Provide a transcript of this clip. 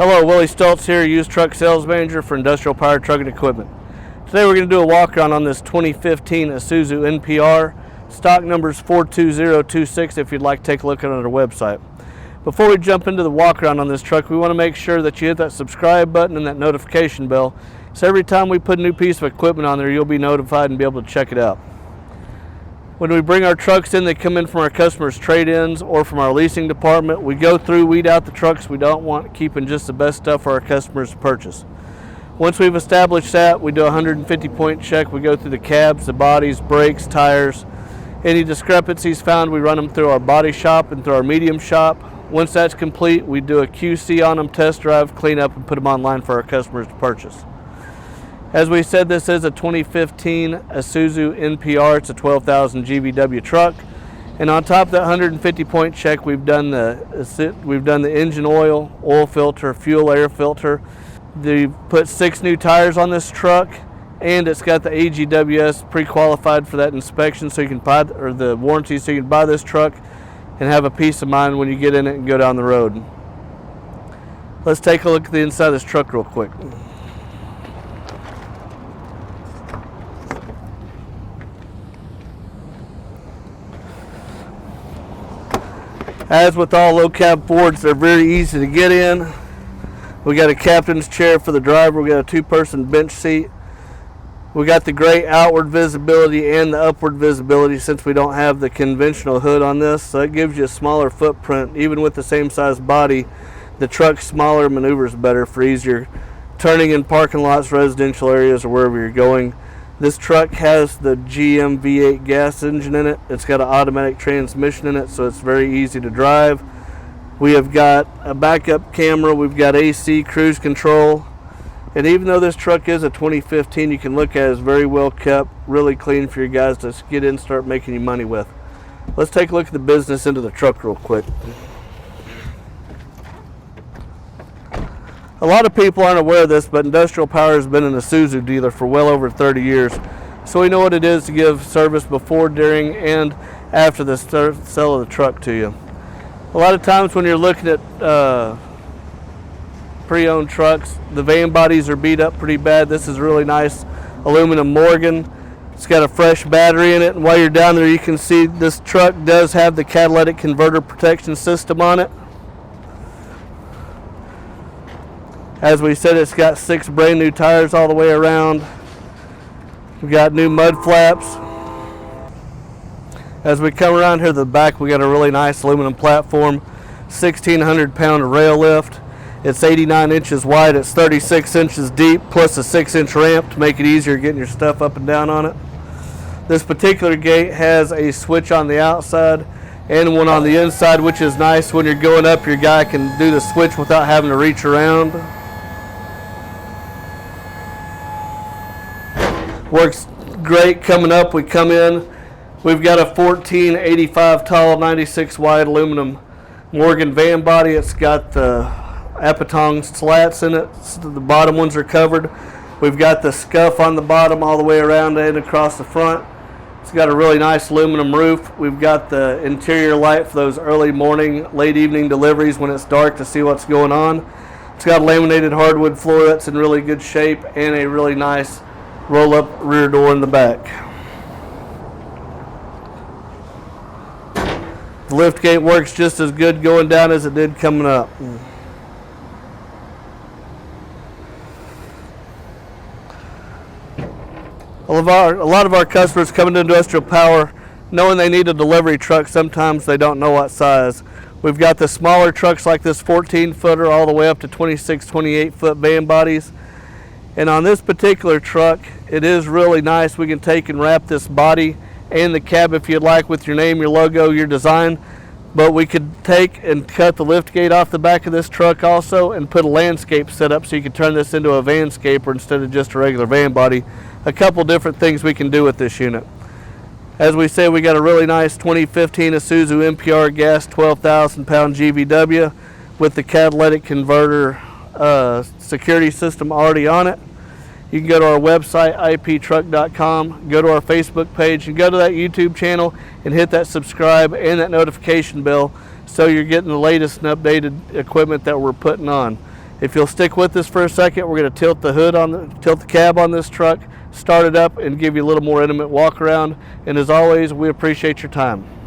Hello, Willie Stoltz here, used truck sales manager for Industrial Power Truck and Equipment. Today we're going to do a walk around on this 2015 Isuzu NPR. Stock number is 42026 if you'd like to take a look at it on our website. Before we jump into the walk around on this truck, we want to make sure that you hit that subscribe button and that notification bell. So every time we put a new piece of equipment on there, you'll be notified and be able to check it out. When we bring our trucks in, they come in from our customers' trade-ins or from our leasing department. We go through, weed out the trucks we don't want, keeping just the best stuff for our customers to purchase. Once we've established that, we do a 150-point check. We go through the cabs, the bodies, brakes, tires. Any discrepancies found, we run them through our body shop and through our medium shop. Once that's complete, we do a QC on them, test drive, clean up, and put them online for our customers to purchase. As we said, this is a 2015 Isuzu NPR. It's a 12,000 GVW truck, and on top of that 150-point check, we've done the engine oil filter, fuel air filter. They've put 6 new tires on this truck, and it's got the AGWS pre-qualified for that inspection, so you can buy, or the warranty, so you can buy this truck and have a peace of mind when you get in it and go down the road. Let's take a look at the inside of this truck real quick. As with all low cab Fords, they're very easy to get in. We got a captain's chair for the driver. We got a 2-person bench seat. We got the great outward visibility and the upward visibility since we don't have the conventional hood on this. So it gives you a smaller footprint. Even with the same size body, the truck's smaller, maneuvers better for easier turning in parking lots, residential areas, or wherever you're going. This truck has the GM V8 gas engine in it. It's got an automatic transmission in it, so it's very easy to drive. We have got a backup camera. We've got AC, cruise control. And even though this truck is a 2015, you can look at it as very well kept, really clean for your guys to get in and start making you money with. Let's take a look at the business into the truck real quick. A lot of people aren't aware of this, but Industrial Power has been an Isuzu dealer for well over 30 years. So we know what it is to give service before, during, and after the sale of the truck to you. A lot of times when you're looking at pre-owned trucks, the van bodies are beat up pretty bad. This is really nice aluminum Morgan. It's got a fresh battery in it, and while you're down there you can see this truck does have the catalytic converter protection system on it. As we said, it's got 6 brand new tires all the way around. We've got new mud flaps. As we come around here to the back, we got a really nice aluminum platform, 1,600 pound rail lift. It's 89 inches wide, it's 36 inches deep, plus a 6-inch ramp to make it easier getting your stuff up and down on it. This particular gate has a switch on the outside and one on the inside, which is nice. When you're going up, your guy can do the switch without having to reach around. Works great coming up. We come in, we've got a 1485 tall, 96 wide aluminum Morgan van body. It's got the Apatong slats in it. The bottom ones are covered. We've got the scuff on the bottom all the way around and across the front. It's got a really nice aluminum roof. We've got the interior light for those early morning, late evening deliveries when it's dark to see what's going on. It's got laminated hardwood floor that's in really good shape and a really nice roll-up rear door in the back. The lift gate works just as good going down as it did coming up. A lot of our customers come into Industrial Power knowing they need a delivery truck. Sometimes they don't know what size. We've got the smaller trucks like this 14-footer all the way up to 26, 28-foot van bodies. And on this particular truck, it is really nice. We can take and wrap this body and the cab if you'd like with your name, your logo, your design. But we could take and cut the lift gate off the back of this truck also and put a landscape setup so you can turn this into a vanscaper instead of just a regular van body. A couple different things we can do with this unit. As we say, we got a really nice 2015 Isuzu NPR gas 12,000 pound GVW with the catalytic converter security system already on it. You can go to our website, iptruck.com, go to our Facebook page, and go to that YouTube channel and hit that subscribe and that notification bell so you're getting the latest and updated equipment that we're putting on. If you'll stick with us for a second, we're going to tilt the cab on this truck, start it up, and give you a little more intimate walk around. And as always, we appreciate your time.